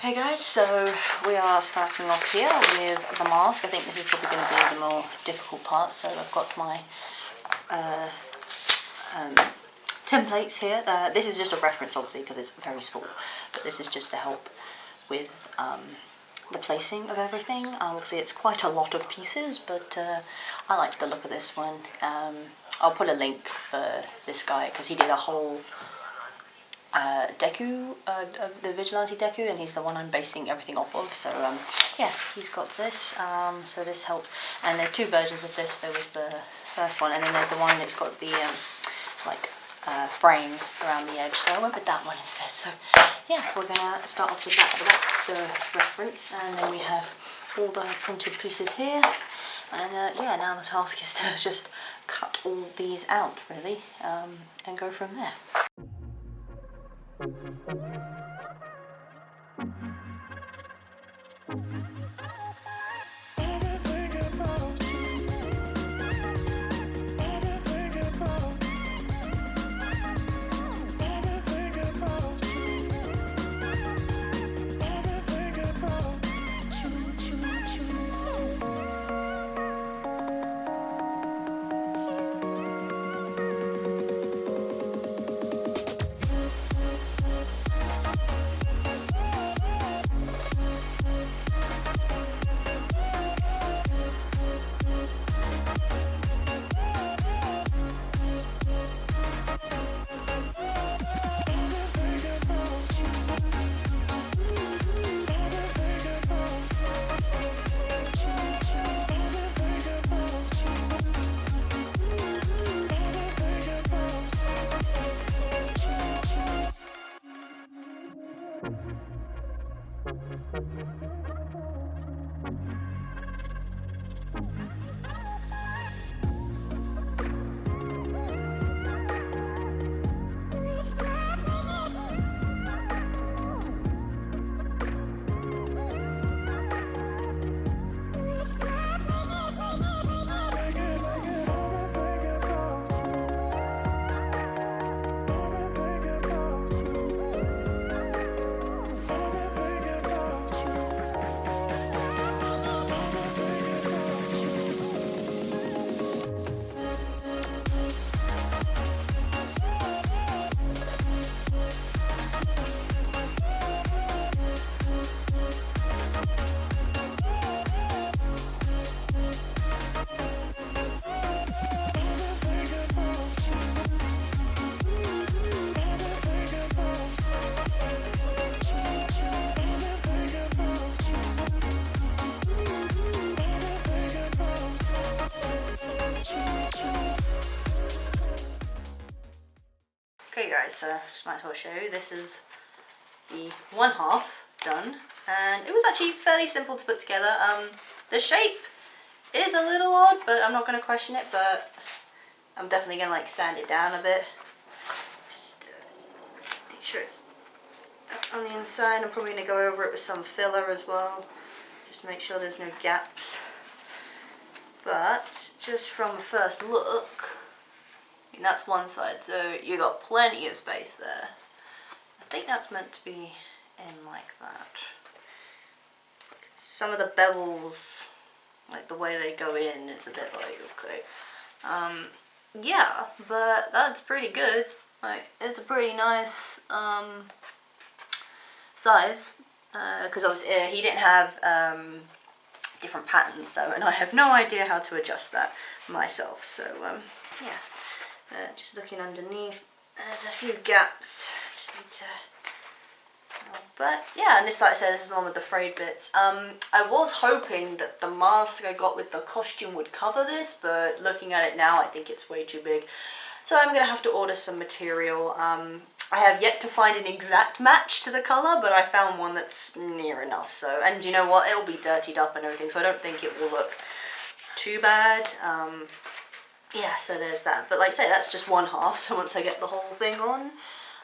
Hey guys, so we are starting off here with the mask. I think this is probably going to be the more difficult part, so I've got my templates here. This is just a reference obviously because it's very small, but this is just to help with the placing of everything. Obviously it's quite a lot of pieces, but I liked the look of this one. I'll put a link for this guy because he did a whole Deku, the Vigilante Deku, and he's the one I'm basing everything off of, so yeah, he's got this, so this helps. And there's two versions of this. There was the first one, and then there's the one that's got the frame around the edge, so I went with that one instead. So yeah, we're gonna start off with that, but that's the reference, and then we have all the printed pieces here, and yeah, now the task is to just cut all these out really, and go from there. Okay guys, so just might as well show you. This is the one half done, and it was actually fairly simple to put together. The shape is a little odd, but I'm not going to question it, but I'm definitely going to like sand it down a bit. Just make sure it's on the inside. I'm probably going to go over it with some filler as well, just to make sure there's no gaps. But just from the first look, and that's one side, so you got plenty of space there. I think that's meant to be in like that. Some of the bevels, like the way they go in, it's a bit like, okay. Yeah, but that's pretty good. Like, it's a pretty nice size, because obviously he didn't have different patterns, so, and I have no idea how to adjust that myself, so yeah. Just looking underneath, there's a few gaps. Just need to, but yeah, and this, like I said, this is the one with the frayed bits. I was hoping that the mask I got with the costume would cover this, but looking at it now, I think it's way too big. So I'm gonna have to order some material. I have yet to find an exact match to the color, but I found one that's near enough. So, and you know what? It'll be dirtied up and everything, so I don't think it will look too bad. Yeah, so there's that. But like I say, that's just one half, so once I get the whole thing on,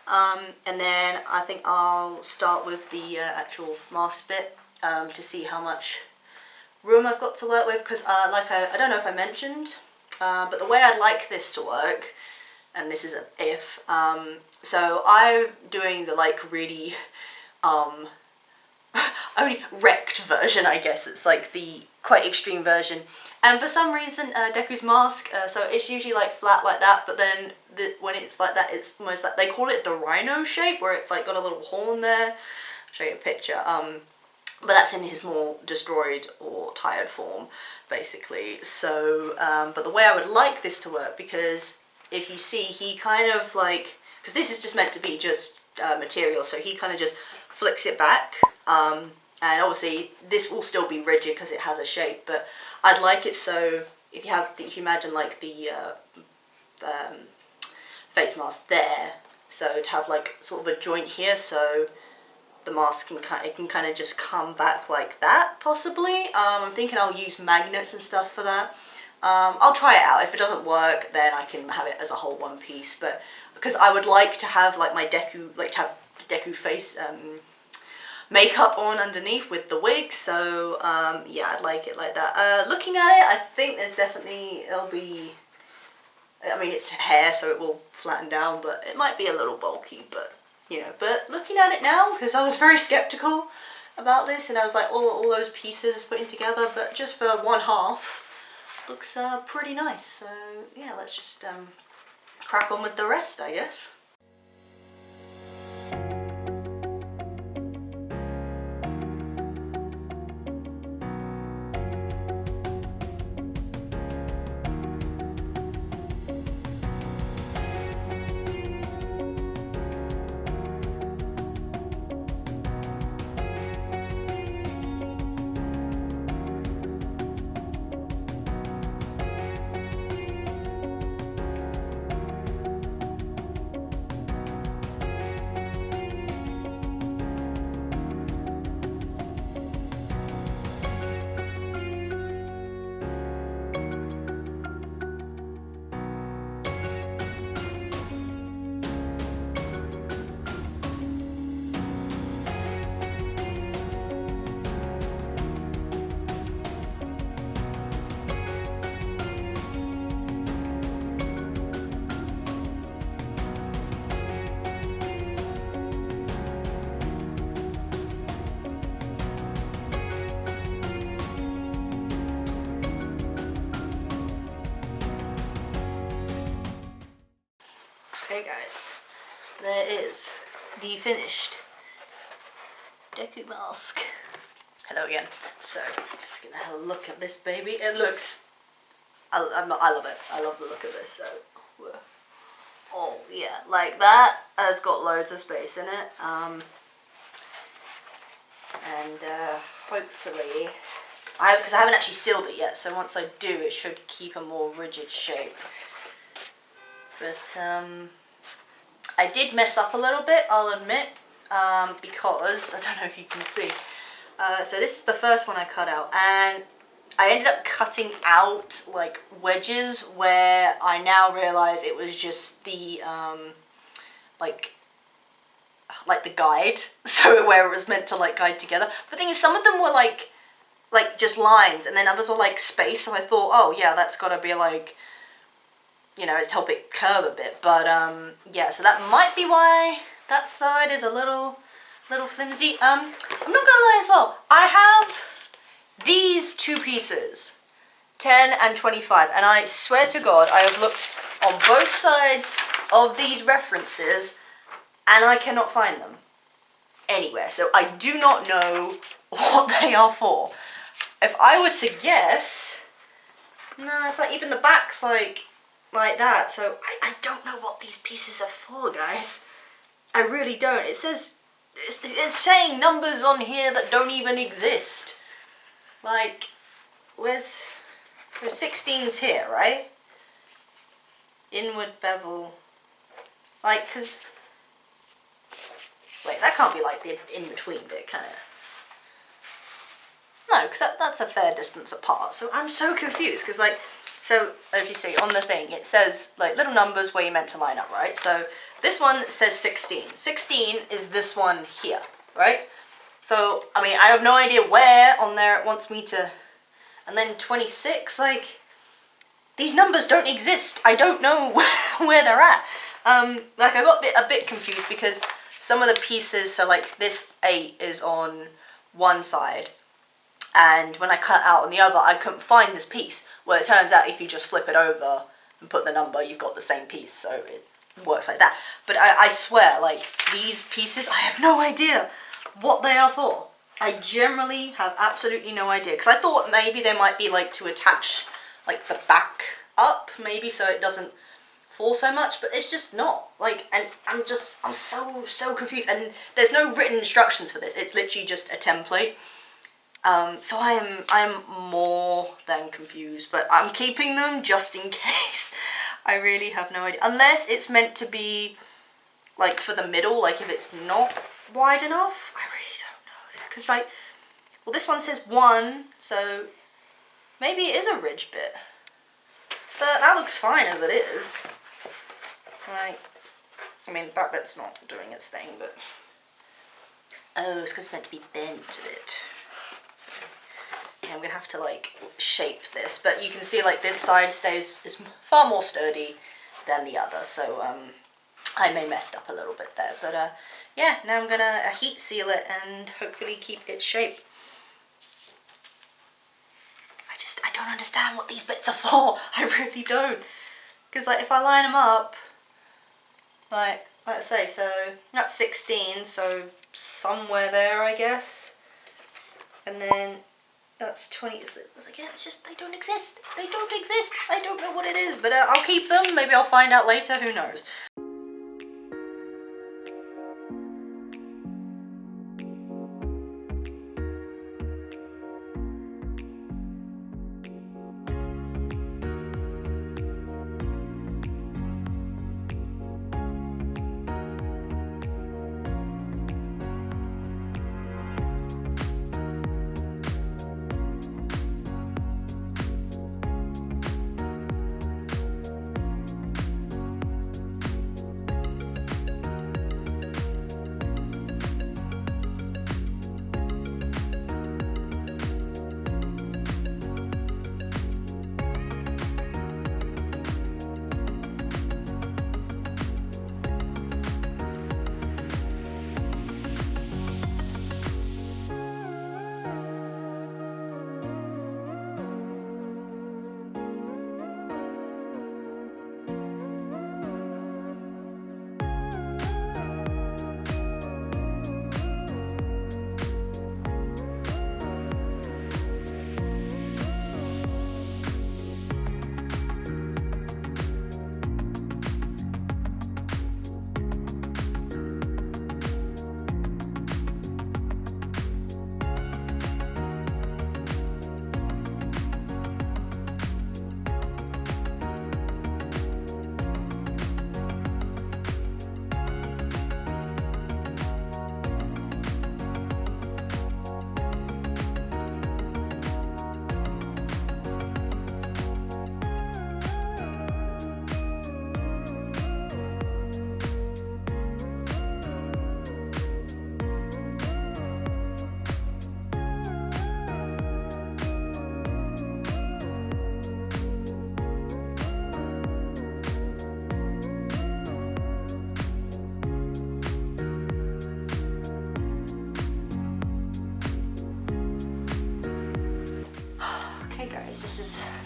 and then I think I'll start with the actual mask bit to see how much room I've got to work with, because like I don't know if I mentioned, but the way I'd like this to work, and this is an if, so I'm doing the like really only wrecked version, I guess. It's like the quite extreme version. And for some reason, Deku's mask, so it's usually like flat like that, but then when it's like that, it's almost like, they call it the rhino shape, where it's like got a little horn there. I'll show you a picture. But that's in his more destroyed or tired form, basically. So, but the way I would like this to work, because if you see, he kind of like, because this is just meant to be just material, so he kind of just flicks it back. And obviously this will still be rigid because it has a shape, but I'd like it so if you imagine like the face mask there, so to have like sort of a joint here, so the mask can kind of just come back like that, possibly. I'm thinking I'll use magnets and stuff for that. I'll try it out. If it doesn't work, then I can have it as a whole one piece, but because I would like to have like my Deku, like to have the Deku face makeup on underneath with the wig, so yeah, I'd like it like that. Looking at it, I think there's definitely, it'll be, I mean it's hair so it will flatten down, but it might be a little bulky, but you know, but looking at it now, because I was very skeptical about this and I was like all those pieces putting together, but just for one half looks pretty nice, so yeah, let's just crack on with the rest, I guess. Okay guys, there is the finished Deku mask. Hello again. So, just gonna have a look at this baby. It looks, I love it. I love the look of this. So, oh yeah, like that has got loads of space in it. And hopefully, because I haven't actually sealed it yet. So once I do, it should keep a more rigid shape. But I did mess up a little bit, I'll admit, because, I don't know if you can see, so this is the first one I cut out, and I ended up cutting out like wedges where I now realise it was just the, like the guide, so where it was meant to like guide together. The thing is, some of them were like just lines, and then others were like space, so I thought, oh yeah, that's gotta be like, you know, it's to help it curve a bit, but yeah, so that might be why that side is a little flimsy. I'm not gonna lie as well, I have these two pieces, 10 and 25, and I swear to God, I have looked on both sides of these references, and I cannot find them anywhere, so I do not know what they are for. If I were to guess, no, it's like even the back's like that, so I don't know what these pieces are for, guys. I really don't. It says, it's saying numbers on here that don't even exist. Like, where's, so 16's here, right? Inward bevel, like, cause, wait, that can't be like the in-between bit, can it? No, because that's a fair distance apart, so I'm so confused, because like, so, as you see, on the thing, it says, like, little numbers where you're meant to line up, right? So, this one says 16. 16 is this one here, right? So, I mean, I have no idea where on there it wants me to... And then 26, like, these numbers don't exist. I don't know where they're at. Like, I got a bit confused because some of the pieces, so, like, this 8 is on one side, and when I cut out on the other, I couldn't find this piece. Well, it turns out if you just flip it over and put the number, you've got the same piece, so it works like that. But I swear, like, these pieces, I have no idea what they are for. I generally have absolutely no idea, because I thought maybe they might be, like, to attach, like, the back up, maybe, so it doesn't fall so much, but it's just not. Like, and I'm so confused, and there's no written instructions for this. It's literally just a template. So I'm more than confused, but I'm keeping them just in case. I really have no idea. Unless it's meant to be, like, for the middle, like, if it's not wide enough, I really don't know. Because, like, well, this one says 1, so maybe it is a ridge bit. But that looks fine as it is. Like, I mean, that bit's not doing its thing, but... Oh, it's because it's meant to be bent a bit. I'm gonna have to, like, shape this, but you can see, like, this side is far more sturdy than the other, so I may messed up a little bit there, but yeah, now I'm gonna heat seal it and hopefully keep its shape. I don't understand what these bits are for. I really don't, because, like, if I line them up, like, let's say, so that's 16, so somewhere there, I guess, and then that's 20, again, it's just, they don't exist. They don't exist. I don't know what it is, but I'll keep them. Maybe I'll find out later, who knows.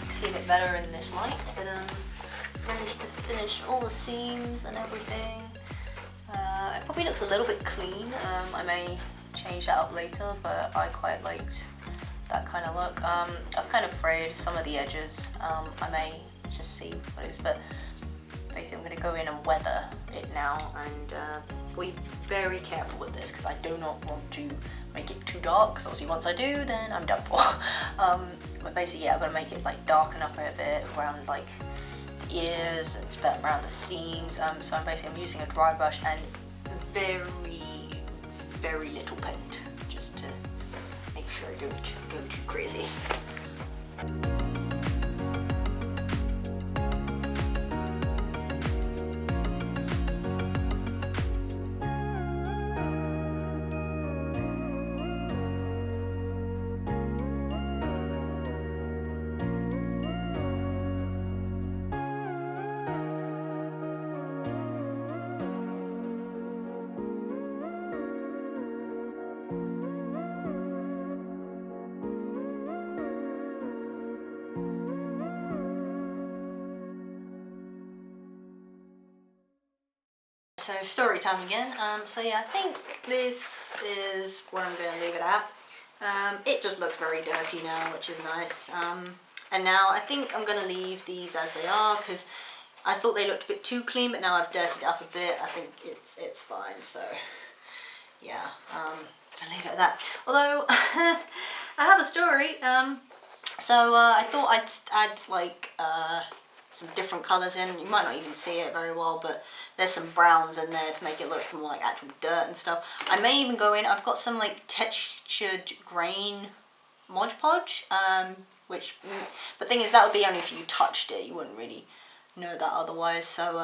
See a bit better in this light, but managed to finish all the seams and everything. It probably looks a little bit clean. I may change that up later, but I quite liked that kind of look. I've kind of frayed some of the edges. I may just see what it is, but basically I'm going to go in and weather it now and be very careful with this because I do not want to make it too dark, because obviously once I do, then I'm done for. But basically, yeah, I'm gonna make it like darken up a bit around like the ears and around the seams. So I'm using a dry brush and very little paint, just to make sure I don't go too crazy. So story time again. So yeah, I think this is where I'm going to leave it at. It just looks very dirty now, which is nice. And now I think I'm going to leave these as they are because I thought they looked a bit too clean, but now I've dirtied it up a bit. I think it's fine. So yeah, I'll leave it at that. Although I have a story. So I thought I'd add like some different colours in. You might not even see it very well, but there's some browns in there to make it look more like actual dirt and stuff. I may even go in, I've got some like textured grain Mod Podge, which, but the thing is that would be only if you touched it, you wouldn't really know that otherwise, so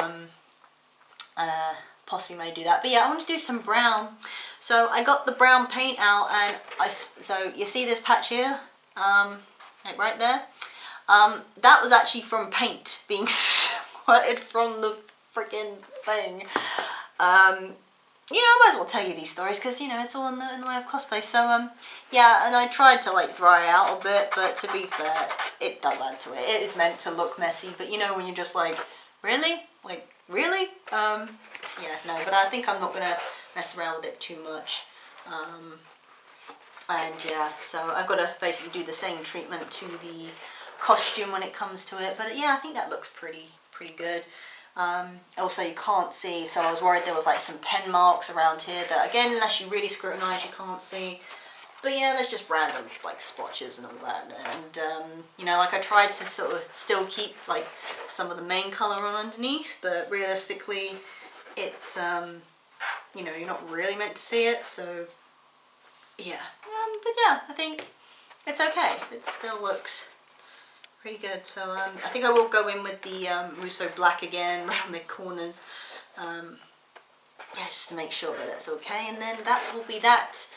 possibly may do that. But yeah, I want to do some brown. So I got the brown paint out, and so you see this patch here, like right there? That was actually from paint being squirted from the freaking thing. You know, I might as well tell you these stories because, you know, it's all in the way of cosplay. So, yeah, and I tried to, like, dry out a bit, but to be fair, it does add to it. It is meant to look messy, but, you know, when you're just like, really? Like, really? Yeah, no, but I think I'm not going to mess around with it too much. And, yeah, so I've got to basically do the same treatment to the costume when it comes to it. But, yeah, I think that looks pretty good. Also you can't see, so I was worried there was like some pen marks around here that again, unless you really scrutinise, you can't see. But yeah, there's just random like splotches and all that, and you know, like I tried to sort of still keep like some of the main colour on underneath, but realistically it's you know, you're not really meant to see it, so yeah. But yeah, I think it's okay. It still looks pretty good. So I think I will go in with the Musso black again around the corners, yeah, just to make sure that it's okay. And then that will be that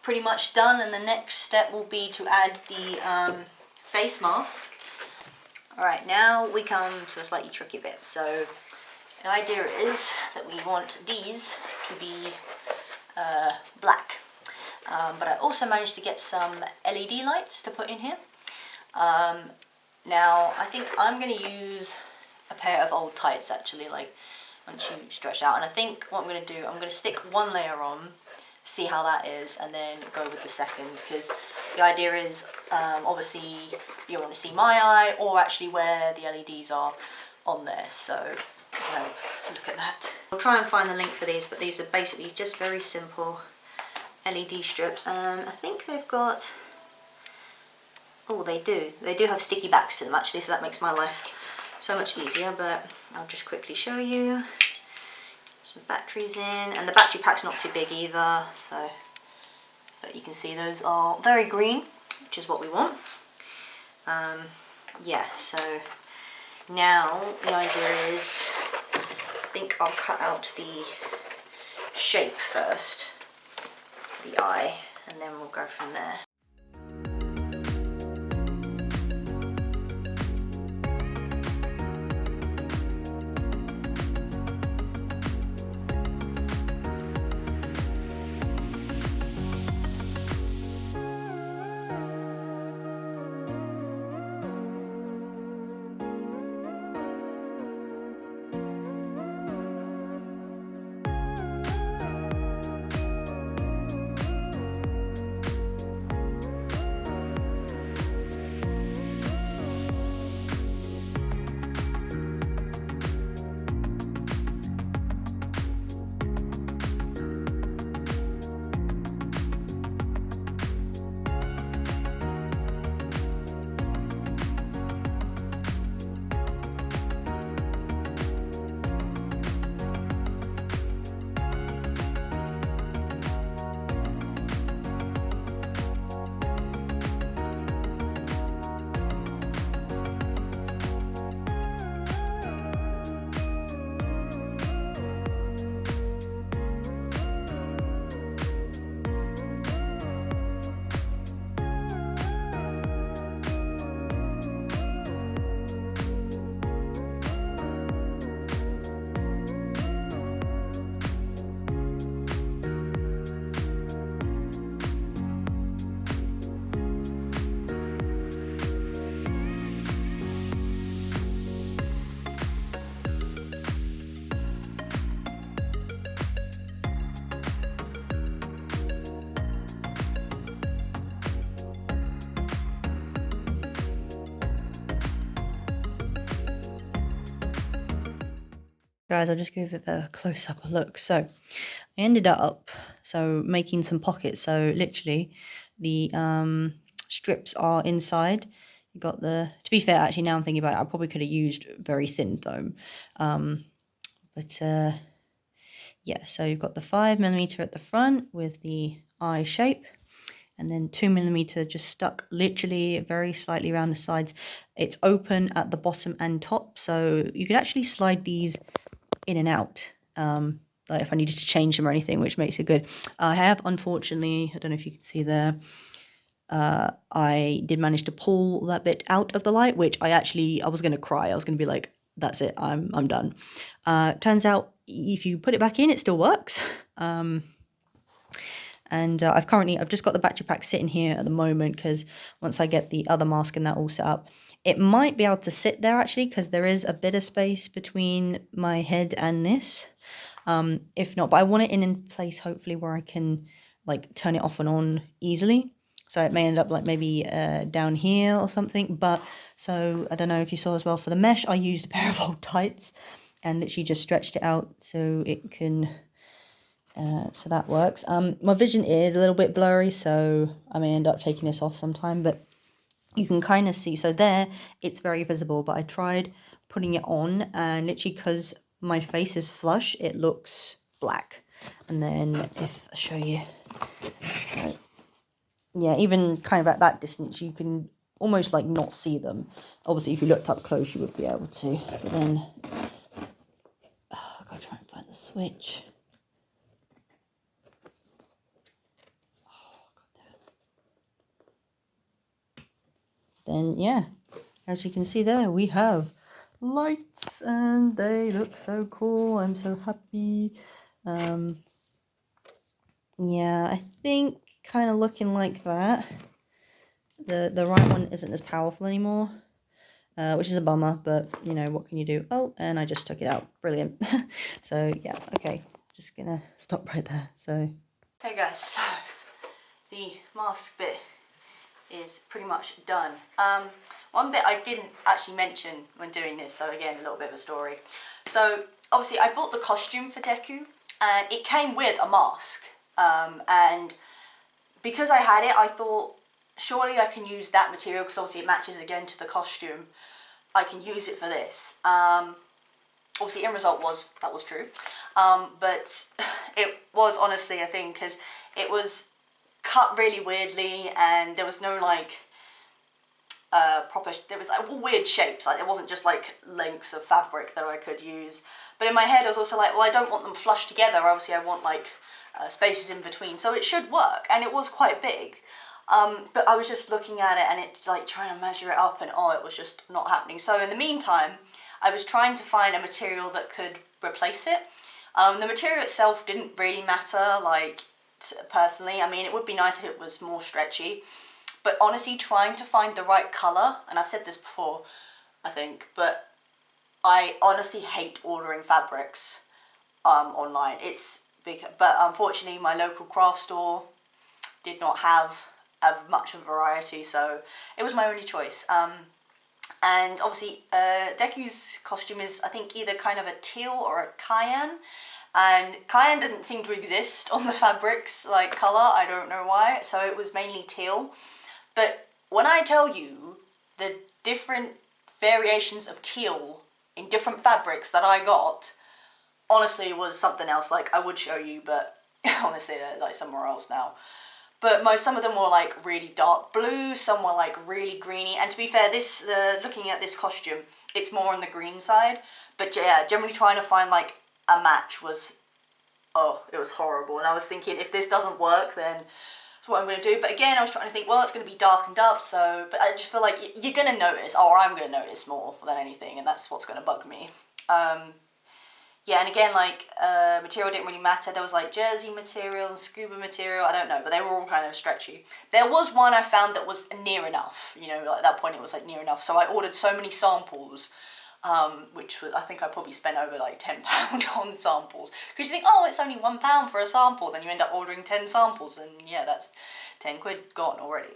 pretty much done. And the next step will be to add the face mask. Alright, now we come to a slightly tricky bit. So the idea is that we want these to be black, but I also managed to get some LED lights to put in here. Now, I think I'm going to use a pair of old tights actually, like once you stretch out. And I think what I'm going to do, I'm going to stick one layer on, see how that is, and then go with the second. Because the idea is, obviously, you want to see my eye or actually where the LEDs are on there. So, you know, look at that. I'll try and find the link for these, but these are basically just very simple LED strips. And I think they've got... Oh, they do. They do have sticky backs to them actually, so that makes my life so much easier, but I'll just quickly show you. Some batteries in, and the battery pack's not too big either, so, but you can see those are very green, which is what we want. Yeah, so now the idea is, I think I'll cut out the shape first, the eye, and then we'll go from there. Guys, I'll just give it a close-up look. So I ended up making some pockets. So literally the strips are inside. You got the, to be fair, actually now I'm thinking about it, I probably could have used very thin foam. Yeah, so you've got the 5mm at the front with the eye shape, and then 2mm just stuck literally very slightly around the sides. It's open at the bottom and top, so you could actually slide these in and out, like if I needed to change them or anything, which makes it good. I have, unfortunately, I don't know if you can see there, I did manage to pull that bit out of the light, which I was going to cry. I was going to be like, that's it, I'm done. Turns out if you put it back in, it still works. And I've just got the battery pack sitting here at the moment, because once I get the other mask and that all set up, it might be able to sit there actually, because there is a bit of space between my head and this. If not, but I want it in place hopefully where I can like turn it off and on easily. So it may end up like maybe down here or something. But so I don't know if you saw as well, for the mesh I used a pair of old tights and literally just stretched it out so it can, so that works. My vision is a little bit blurry, so I may end up taking this off sometime, but you can kind of see, so there it's very visible, but I tried putting it on and literally because my face is flush, it looks black. And then if I show you, so yeah, even kind of at that distance, you can almost like not see them. Obviously, if you looked up close, you would be able to. But then, I've got to try and find the switch. Then, yeah, as you can see there, we have lights and they look so cool. I'm so happy. Yeah, I think kind of looking like that. The right one isn't as powerful anymore, which is a bummer, but you know, what can you do? Oh, and I just took it out. Brilliant. So yeah, okay, just gonna stop right there. So hey guys, so the mask bit is pretty much done. One bit I didn't actually mention when doing this, so again, a little bit of a story. So obviously I bought the costume for Deku and it came with a mask, and because I had it, I thought surely I can use that material because obviously it matches again to the costume. I can use it for this. Obviously end result was that was true, but it was honestly a thing because it was cut really weirdly and there was no like proper, there was like weird shapes, like it wasn't just like lengths of fabric that I could use. But in my head I was also like, well, I don't want them flush together, obviously I want like spaces in between, so it should work, and it was quite big. But I was just looking at it and it's like trying to measure it up and oh, it was just not happening. So in the meantime, I was trying to find a material that could replace it. The material itself didn't really matter, like personally. I mean, it would be nice if it was more stretchy, but honestly, trying to find the right colour, and I've said this before, I think, but I honestly hate ordering fabrics online. It's big, but unfortunately my local craft store did not have much of a variety, so it was my only choice. And obviously Deku's costume is, I think, either kind of a teal or a cayenne, and cayenne doesn't seem to exist on the fabrics like colour, I don't know why, so it was mainly teal. But when I tell you the different variations of teal in different fabrics that I got, honestly it was something else. Like, I would show you, but honestly they're like somewhere else now. But some of them were like really dark blue, some were like really greeny. And to be fair, this looking at this costume, it's more on the green side. But yeah, generally trying to find like a match was, oh, it was horrible. And I was thinking, if this doesn't work, then that's what I'm going to do. But again, I was trying to think, well, it's going to be darkened up, so, but I just feel like you're going to notice, or I'm going to notice more than anything, and that's what's going to bug me. Yeah, and again, like, material didn't really matter. There was like jersey material and scuba material, I don't know, but they were all kind of stretchy. There was one I found that was near enough, you know, like at that point it was like near enough, so I ordered so many samples, which was, I think I probably spent over like £10 on samples, because you think, oh, it's only £1 for a sample, then you end up ordering 10 samples, and yeah, that's 10 quid gone already.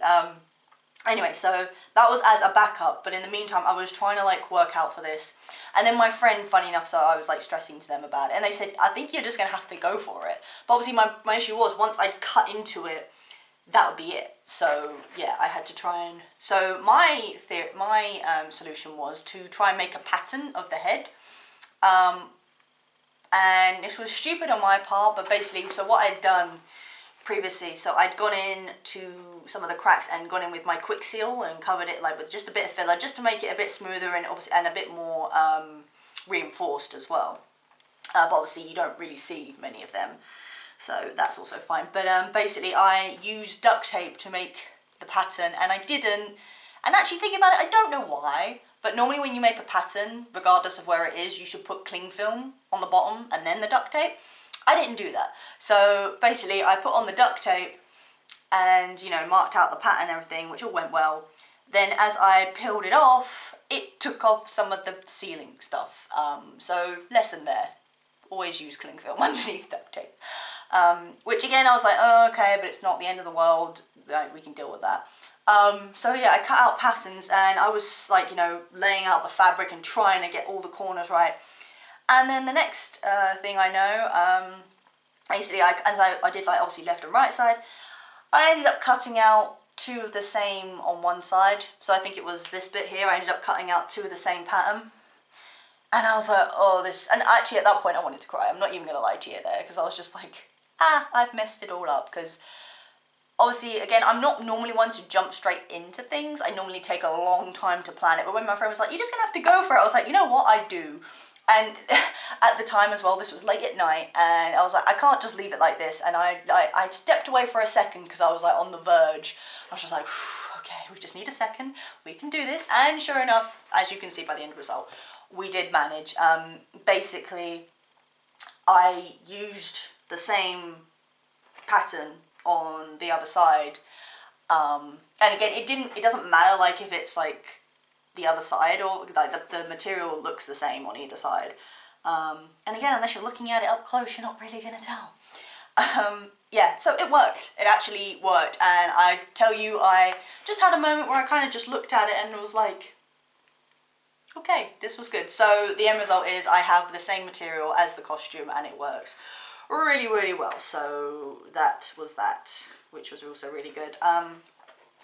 Anyway, so that was as a backup, but in the meantime, I was trying to like work out for this. And then my friend, funny enough, so I was like stressing to them about it, and they said, I think you're just gonna have to go for it. But obviously my issue was, once I'd cut into it, that would be it. So yeah, I had to try and, so my solution was to try and make a pattern of the head. And this was stupid on my part, but basically, so what I'd done previously, so I'd gone in to some of the cracks and gone in with my quick seal and covered it like with just a bit of filler, just to make it a bit smoother and obviously and a bit more reinforced as well. But obviously you don't really see many of them, so that's also fine. But basically I used duct tape to make the pattern, and I didn't, and actually thinking about it, I don't know why, but normally when you make a pattern, regardless of where it is, you should put cling film on the bottom and then the duct tape. I didn't do that. So basically I put on the duct tape and, you know, marked out the pattern and everything, which all went well. Then as I peeled it off, it took off some of the sealing stuff. So lesson there, always use cling film underneath duct tape. Which again, I was like, oh, okay, but it's not the end of the world, like, we can deal with that. So yeah, I cut out patterns and I was like, you know, laying out the fabric and trying to get all the corners right. And then the next thing I know, basically as I did like obviously left and right side, I ended up cutting out two of the same on one side. So I think it was this bit here, I ended up cutting out two of the same pattern. And I was like, oh, this, and actually at that point I wanted to cry. I'm not even going to lie to you there, because I was just like, I've messed it all up. Because obviously, again, I'm not normally one to jump straight into things. I normally take a long time to plan it. But when my friend was like, you're just going to have to go for it, I was like, you know what, I do. And at the time as well, this was late at night, and I was like, I can't just leave it like this. And I stepped away for a second because I was like on the verge. I was just like, okay, we just need a second. We can do this. And sure enough, as you can see by the end result, we did manage. Basically, I used the same pattern on the other side. And again, it doesn't matter like if it's like the other side, or like the material looks the same on either side. And again, unless you're looking at it up close, you're not really going to tell. Yeah, so it worked. It actually worked. And I tell you, I just had a moment where I kind of just looked at it and was like, okay, this was good. So the end result is I have the same material as the costume and it works really, really well. So that was that, which was also really good.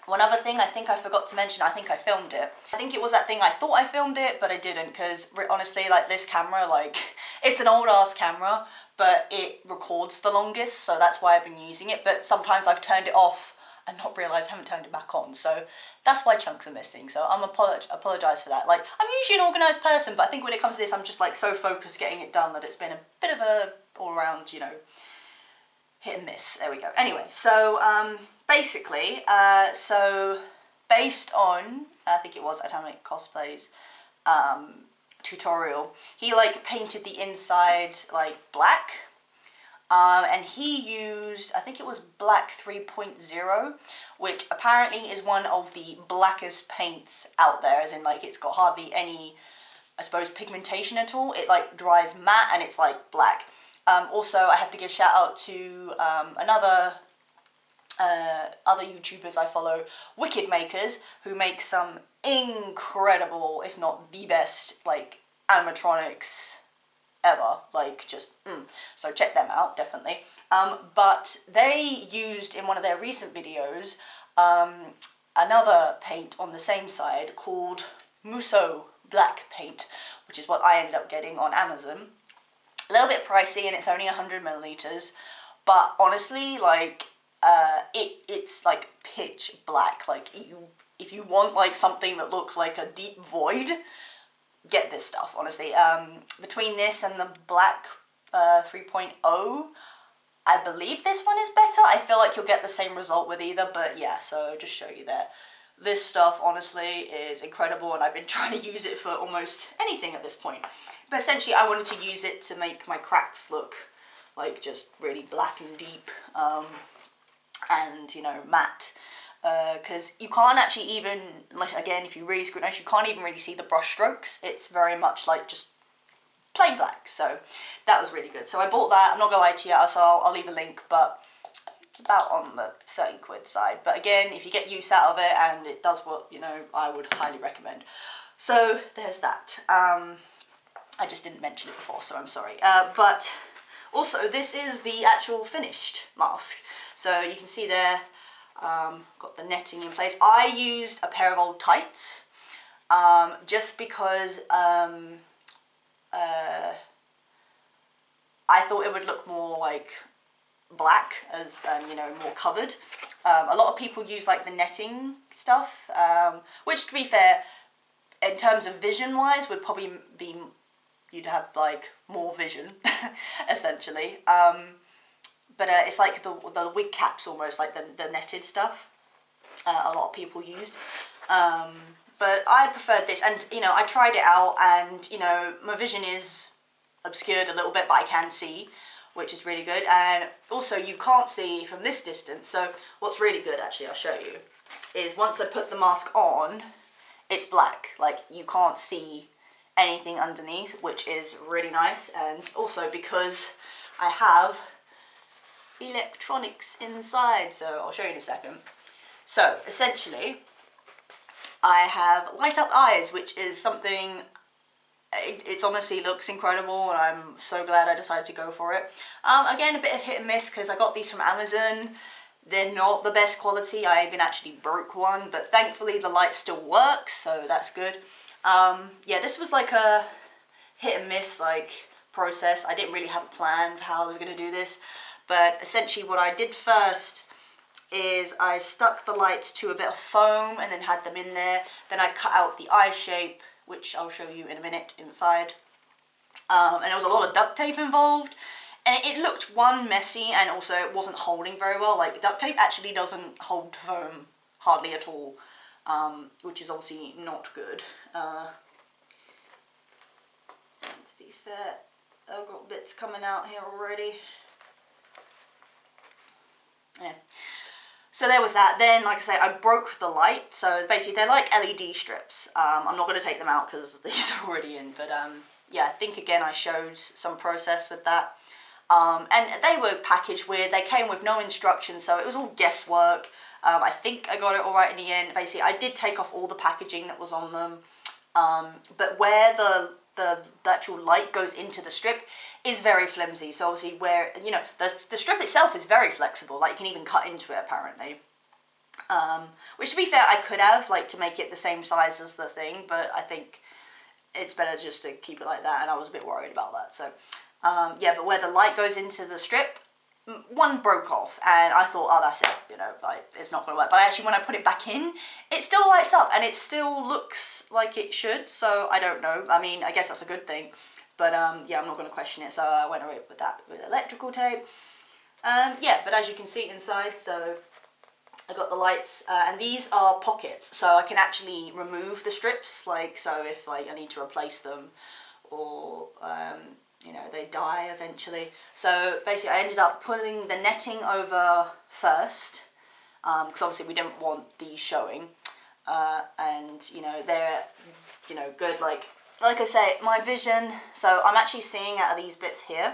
One other thing I think I forgot to mention, I think I filmed it. I think it was that thing I thought I filmed it, but I didn't, because honestly, like this camera, like it's an old ass camera, but it records the longest, so that's why I've been using it. But sometimes I've turned it off and not realised I haven't turned it back on, so that's why chunks are missing. So I'm apologise for that. Like, I'm usually an organised person, but I think when it comes to this, I'm just like so focused getting it done that it's been a bit of a all around, you know, hit and miss. There we go. Anyway, so basically, so based on, I think it was AnatomicCosplay's tutorial, he like painted the inside like black, and he used, I think it was black 3.0, which apparently is one of the blackest paints out there, as in like it's got hardly any, I suppose, pigmentation at all. It like dries matte and it's like black. Also, I have to give shout out to other YouTubers I follow, Wicked Makers, who make some incredible, if not the best, like animatronics ever, like just so check them out, definitely. But they used in one of their recent videos another paint on the same side called Musso Black Paint, which is what I ended up getting on Amazon. A little bit pricey, and it's only 100 milliliters, but honestly, like it's like pitch black. Like if you want like something that looks like a deep void, get this stuff, honestly. Between this and the black 3.0, I believe this one is better. I feel like you'll get the same result with either, but yeah, so just show you there. This stuff, honestly, is incredible, and I've been trying to use it for almost anything at this point. But essentially, I wanted to use it to make my cracks look like just really black and deep, and, you know, matte. Because you can't actually even, like, again, if you really scrutinize, you can't even really see the brush strokes. It's very much like just plain black. So that was really good. So I bought that. I'm not gonna lie to you, so I'll leave a link, but it's about on the 30 quid side. But again, if you get use out of it and it does what, you know, I would highly recommend. So there's that. I just didn't mention it before, so I'm sorry. But also, this is the actual finished mask. So you can see there, got the netting in place. I used a pair of old tights, just because I thought it would look more like black, as you know, more covered. A lot of people use like the netting stuff, which, to be fair, in terms of vision wise, would probably be, you'd have like more vision essentially. But it's like the wig caps, almost like the netted stuff. A lot of people used. But I preferred this, and you know, I tried it out, and you know, my vision is obscured a little bit, but I can see, which is really good. And also, you can't see from this distance. So what's really good, actually, I'll show you, is once I put the mask on, it's black. Like, you can't see anything underneath, which is really nice. And also because I have electronics inside, so I'll show you in a second. So essentially, I have light up eyes, which is something, it honestly looks incredible, and I'm so glad I decided to go for it. Again, a bit of hit and miss, because I got these from Amazon. They're not the best quality. I even actually broke one, but thankfully the light still works, so that's good. Yeah, this was like a hit and miss like process. I didn't really have a plan for how I was going to do this, but essentially what I did first is I stuck the lights to a bit of foam and then had them in there. Then I cut out the eye shape, which I'll show you in a minute inside. And there was a lot of duct tape involved. And it looked, one, messy, and also it wasn't holding very well. Like, duct tape actually doesn't hold foam hardly at all, which is obviously not good. To be fair, I've got bits coming out here already. Yeah. So there was that. Then, like I say, I broke the light. So basically, they're like LED strips. I'm not going to take them out because these are already in. But yeah, I think again I showed some process with that. And they were packaged weird. They came with no instructions, so it was all guesswork. I think I got it all right in the end. Basically, I did take off all the packaging that was on them. But where the actual light goes into the strip is very flimsy. So obviously where, you know, the strip itself is very flexible. Like, you can even cut into it, apparently. Which, to be fair, I could have, like, to make it the same size as the thing. But I think it's better just to keep it like that. And I was a bit worried about that, so... yeah, but where the light goes into the strip, one broke off, and I thought, oh, that's it, you know, like, it's not going to work. But actually, when I put it back in, it still lights up, and it still looks like it should, so I don't know. I mean, I guess that's a good thing, but, yeah, I'm not going to question it, so I went away with that, with electrical tape. Yeah, but as you can see inside, so I got the lights, and these are pockets, so I can actually remove the strips, like, so if, like, I need to replace them, or, you know, they die eventually. So basically I ended up putting the netting over first, because obviously we didn't want these showing, and you know, they're, you know, good. Like I say, my vision, so I'm actually seeing out of these bits here,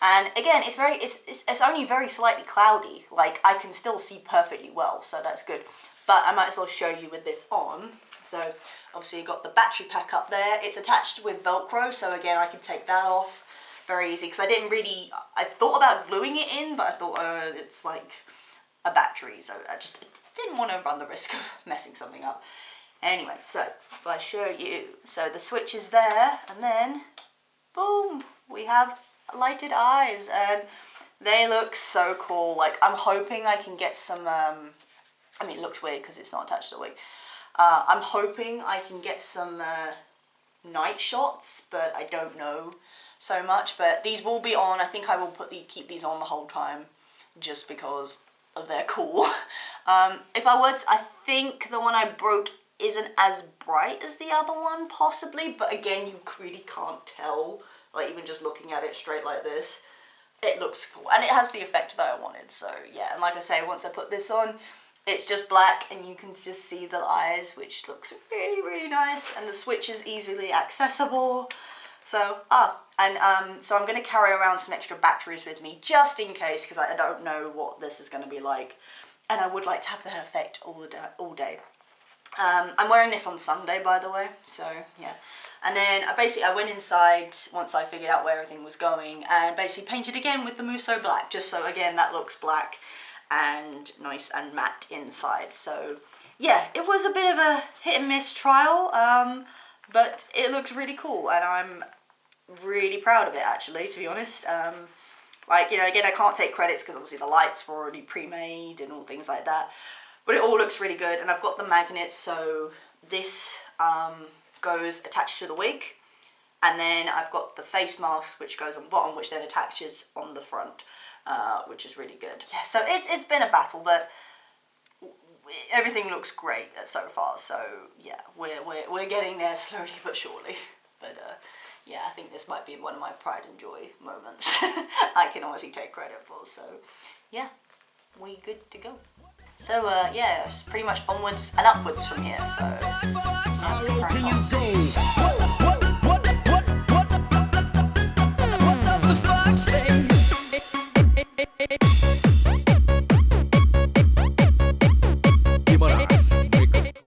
and again, it's only very slightly cloudy. Like, I can still see perfectly well, so that's good. But I might as well show you with this on. So obviously you got the battery pack up there. It's attached with Velcro, so again, I can take that off very easy, because I didn't really, I thought about gluing it in, but I thought, it's like a battery, so I just didn't want to run the risk of messing something up. Anyway, so if I show you, so the switch is there, and then, boom, we have lighted eyes, and they look so cool. Like, I'm hoping I can get some, I mean, it looks weird because it's not attached to the wig. I'm hoping I can get some night shots, but I don't know so much. But these will be on. I think I will keep these on the whole time, just because they're cool. If I were to, I think the one I broke isn't as bright as the other one, possibly, but again, you really can't tell, like, even just looking at it straight like this. It looks cool, and it has the effect that I wanted, so yeah. And like I say, once I put this on, it's just black, and you can just see the eyes, which looks really, really nice, and the switch is easily accessible, So, so I'm going to carry around some extra batteries with me just in case, because I don't know what this is going to be like, and I would like to have that effect all day. I'm wearing this on Sunday, by the way, so yeah. And then I went inside once I figured out where everything was going, and basically painted again with the Musso black, just so again that looks black and nice and matte inside. So yeah, it was a bit of a hit and miss trial, but it looks really cool, and I'm really proud of it, actually, to be honest. Like, you know, again, I can't take credits because obviously the lights were already pre-made and all things like that, but it all looks really good. And I've got the magnets, so this goes attached to the wig, and then I've got the face mask which goes on the bottom, which then attaches on the front, which is really good. Yeah, so it's been a battle, but everything looks great so far. So yeah, we're getting there slowly but surely. But yeah, I think this might be one of my pride and joy moments I can honestly take credit for. So yeah, we good to go. So yeah, it's pretty much onwards and upwards from here. So that's